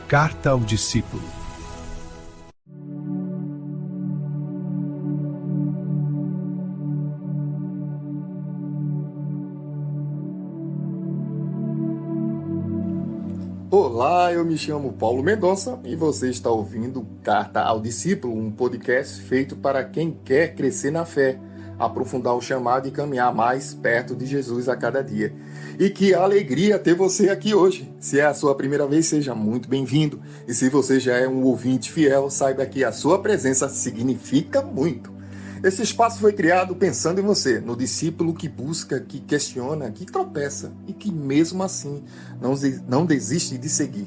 Carta ao Discípulo. Olá, eu me chamo Paulo Mendonça e você está ouvindo Carta ao Discípulo, um podcast feito para quem quer crescer na fé, aprofundar o chamado e caminhar mais perto de Jesus a cada dia. E que alegria ter você aqui hoje. Se é a sua primeira vez, seja muito bem-vindo. E se você já é um ouvinte fiel, saiba que a sua presença significa muito. Esse espaço foi criado pensando em você, no discípulo que busca, que questiona, que tropeça e que mesmo assim não desiste de seguir.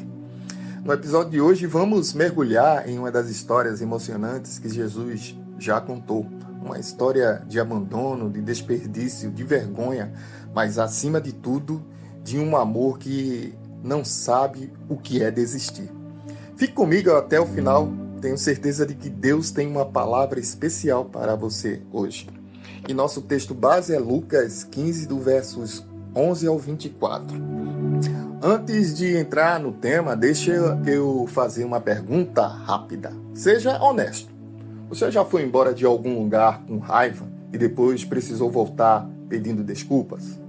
No episódio de hoje vamos mergulhar em uma das histórias emocionantes que Jesus já contou. Uma história de abandono, de desperdício, de vergonha, mas acima de tudo, de um amor que não sabe o que é desistir. Fique comigo até o final. Tenho certeza de que Deus tem uma palavra especial para você hoje. E nosso texto base é Lucas 15, do versos 11 ao 24. Antes de entrar no tema, deixa eu fazer uma pergunta rápida. Seja honesto. Você já foi embora de algum lugar com raiva e depois precisou voltar pedindo desculpas?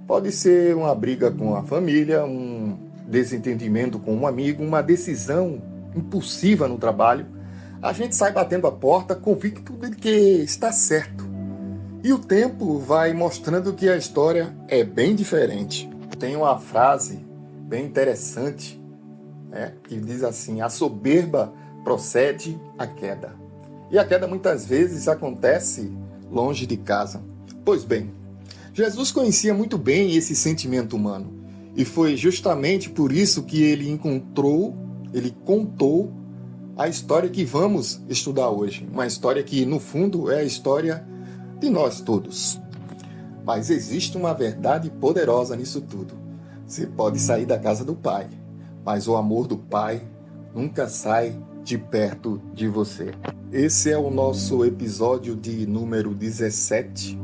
Pode ser uma briga com a família, um desentendimento com um amigo, uma decisão impulsiva no trabalho. A gente sai batendo a porta convicto de que está certo. E o tempo vai mostrando que a história é bem diferente. Tem uma frase bem interessante, que diz assim: a soberba procede à queda. E a queda muitas vezes acontece longe de casa. Pois bem, Jesus conhecia muito bem esse sentimento humano. E foi justamente por isso que ele contou a história que vamos estudar hoje. Uma história que, no fundo, é a história de nós todos. Mas existe uma verdade poderosa nisso tudo. Você pode sair da casa do Pai, mas o amor do Pai nunca sai de perto de você. Esse é o nosso episódio de número 17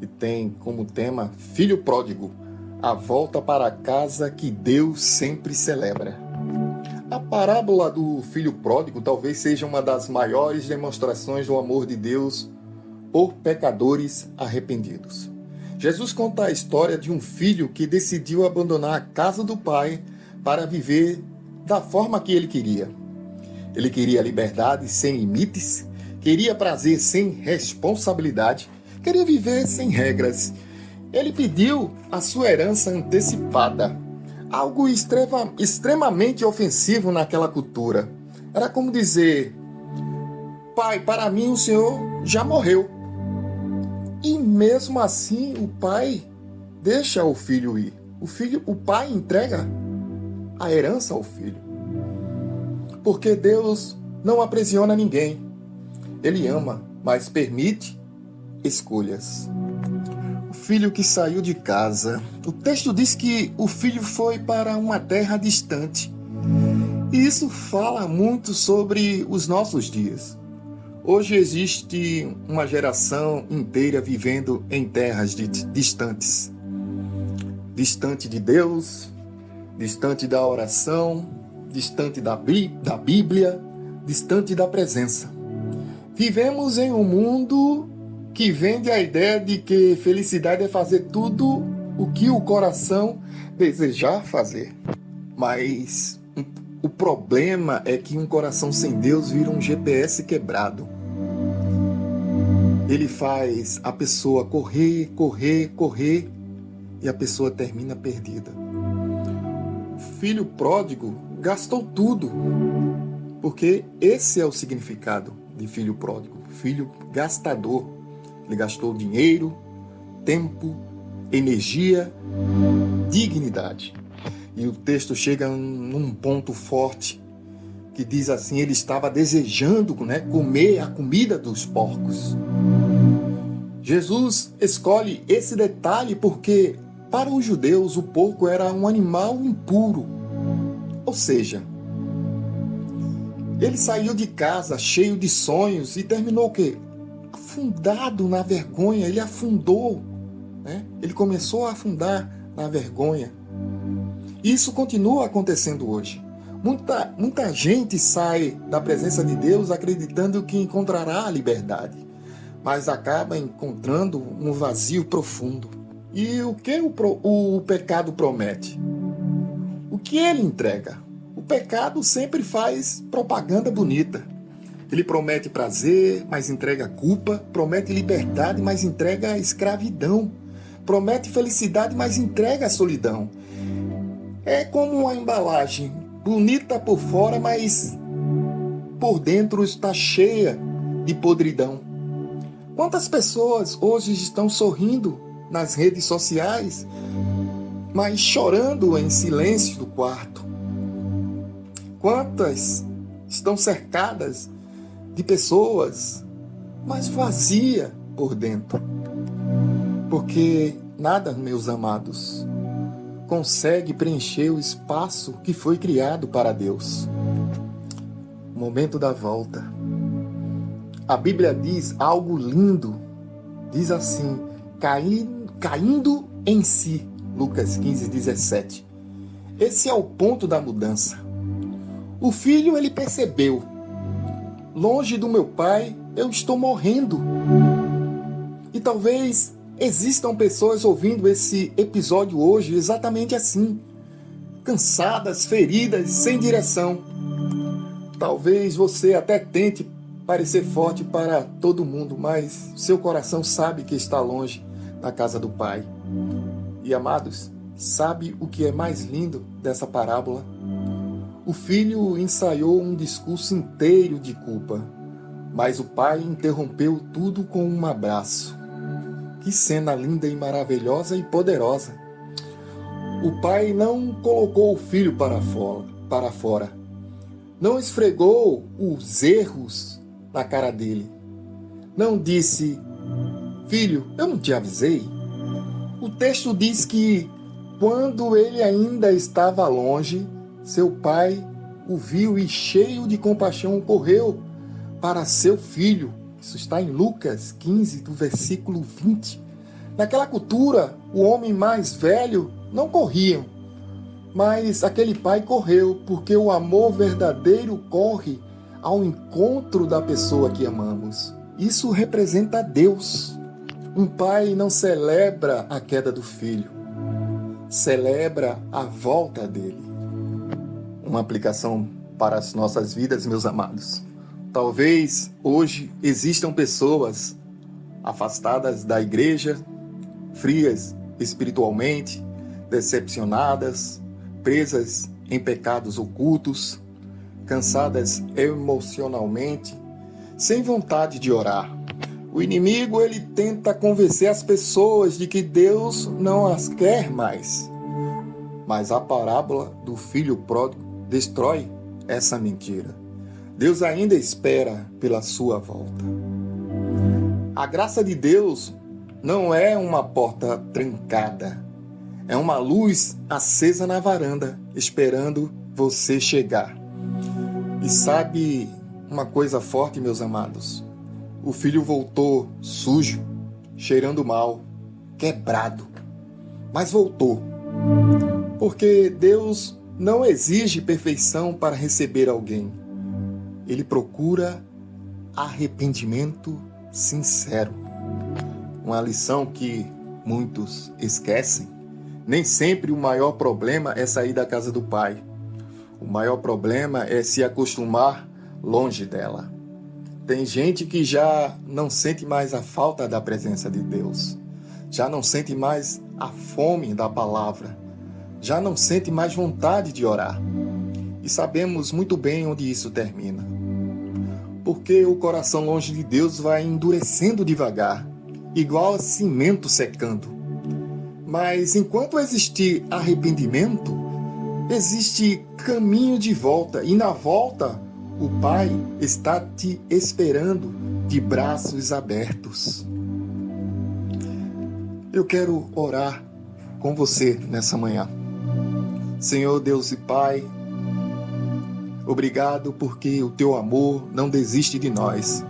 e tem como tema Filho Pródigo, a volta para casa que Deus sempre celebra. A parábola do filho pródigo talvez seja uma das maiores demonstrações do amor de Deus por pecadores arrependidos. Jesus conta a história de um filho que decidiu abandonar a casa do pai para viver da forma que ele queria. Ele queria liberdade sem limites, queria prazer sem responsabilidade, queria viver sem regras. Ele pediu a sua herança antecipada. Algo extremamente ofensivo naquela cultura. Era como dizer: pai, para mim o senhor já morreu. E mesmo assim o pai deixa o filho ir. O pai entrega a herança ao filho. Porque Deus não aprisiona ninguém. Ele ama, mas permite escolhas. O filho que saiu de casa. O texto diz que o filho foi para uma terra distante. E isso fala muito sobre os nossos dias. Hoje existe uma geração inteira vivendo em terras distantes. Distante de Deus, distante da oração, distante da Bíblia, distante da presença. Vivemos em um mundo que vende a ideia de que felicidade é fazer tudo o que o coração desejar fazer. Mas o problema é que um coração sem Deus vira um GPS quebrado. Ele faz a pessoa correr e a pessoa termina perdida. O filho pródigo gastou tudo, porque esse é o significado de filho pródigo, filho gastador. Ele gastou dinheiro, tempo, energia, dignidade. E o texto chega num ponto forte que diz assim: ele estava desejando, comer a comida dos porcos. Jesus escolhe esse detalhe porque para os judeus o porco era um animal impuro. Ou seja, ele saiu de casa cheio de sonhos e terminou o quê? Afundado na vergonha. Ele afundou, Ele começou a afundar na vergonha. E isso continua acontecendo hoje. Muita gente sai da presença de Deus acreditando que encontrará a liberdade, mas acaba encontrando um vazio profundo. E o que o pecado promete? O que ele entrega? O pecado sempre faz propaganda bonita. Ele promete prazer, mas entrega culpa. Promete liberdade, mas entrega escravidão. Promete felicidade, mas entrega a solidão. É como uma embalagem, bonita por fora, mas por dentro está cheia de podridão. Quantas pessoas hoje estão sorrindo nas redes sociais, mas chorando em silêncio do quarto? Quantas estão cercadas de pessoas, mas vazia por dentro? Porque nada, meus amados, consegue preencher o espaço que foi criado para Deus. O momento da volta. A Bíblia diz algo lindo. Diz assim, caindo em si. Lucas 15, 17. Esse é o ponto da mudança. O filho, ele percebeu. Longe do meu pai, eu estou morrendo. E talvez existam pessoas ouvindo esse episódio hoje exatamente assim. Cansadas, feridas, sem direção. Talvez você até tente parecer forte para todo mundo, mas seu coração sabe que está longe da casa do Pai. E amados, sabe o que é mais lindo dessa parábola? O filho ensaiou um discurso inteiro de culpa, mas o pai interrompeu tudo com um abraço. Que cena linda e maravilhosa e poderosa! O pai não colocou o filho para fora. Não esfregou os erros na cara dele. Não disse, filho, eu não te avisei. O texto diz que, quando ele ainda estava longe, seu pai o viu e, cheio de compaixão, correu para seu filho. Isso está em Lucas 15, do versículo 20. Naquela cultura, o homem mais velho não corria, mas aquele pai correu, porque o amor verdadeiro corre ao encontro da pessoa que amamos. Isso representa Deus. Um pai não celebra a queda do filho, celebra a volta dele. Uma aplicação para as nossas vidas, meus amados. Talvez hoje existam pessoas afastadas da igreja, frias espiritualmente, decepcionadas, presas em pecados ocultos, cansadas emocionalmente, sem vontade de orar. O inimigo, ele tenta convencer as pessoas de que Deus não as quer mais. Mas a parábola do filho pródigo destrói essa mentira. Deus ainda espera pela sua volta. A graça de Deus não é uma porta trancada. É uma luz acesa na varanda, esperando você chegar. E sabe uma coisa forte, meus amados? O filho voltou sujo, cheirando mal, quebrado. Mas voltou. Porque Deus não exige perfeição para receber alguém. Ele procura arrependimento sincero. Uma lição que muitos esquecem. Nem sempre o maior problema é sair da casa do Pai. O maior problema é se acostumar longe dela. Tem gente que já não sente mais a falta da presença de Deus. Já não sente mais a fome da palavra. Já não sente mais vontade de orar. E sabemos muito bem onde isso termina. Porque o coração longe de Deus vai endurecendo devagar, igual a cimento secando. Mas enquanto existir arrependimento, existe caminho de volta. E na volta, o Pai está te esperando de braços abertos. Eu quero orar com você nessa manhã. Senhor Deus e Pai, obrigado porque o teu amor não desiste de nós.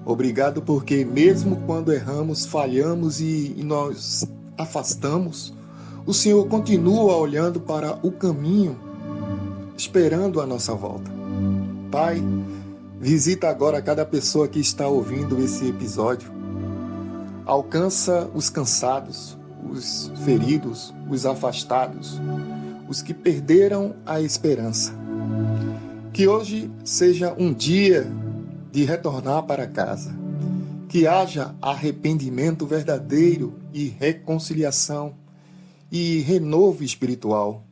Obrigado porque mesmo quando erramos, falhamos e nós afastamos, o Senhor continua olhando para o caminho esperando a nossa volta. Pai, visita agora cada pessoa que está ouvindo esse episódio. Alcança os cansados, os feridos, os afastados, os que perderam a esperança. Que hoje seja um dia de retornar para casa. Que haja arrependimento verdadeiro e reconciliação e renovo espiritual.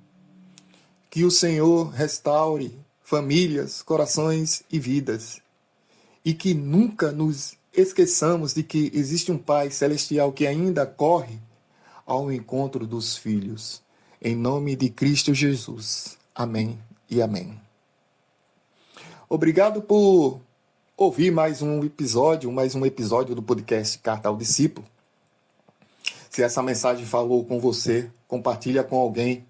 Que o Senhor restaure famílias, corações e vidas. E que nunca nos esqueçamos de que existe um Pai Celestial que ainda corre ao encontro dos filhos. Em nome de Cristo Jesus. Amém e amém. Obrigado por ouvir mais um episódio do podcast Carta ao Discípulo. Se essa mensagem falou com você, compartilha com alguém.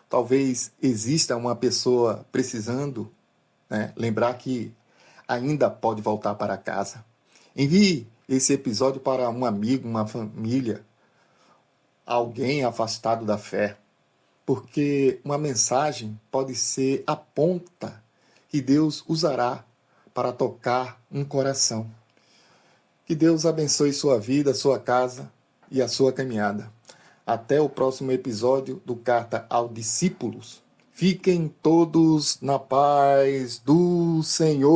Talvez exista uma pessoa precisando, lembrar que ainda pode voltar para casa. Envie esse episódio para um amigo, uma família, alguém afastado da fé, porque uma mensagem pode ser a ponta que Deus usará para tocar um coração. Que Deus abençoe sua vida, sua casa e a sua caminhada. Até o próximo episódio do Carta aos Discípulos. Fiquem todos na paz do Senhor.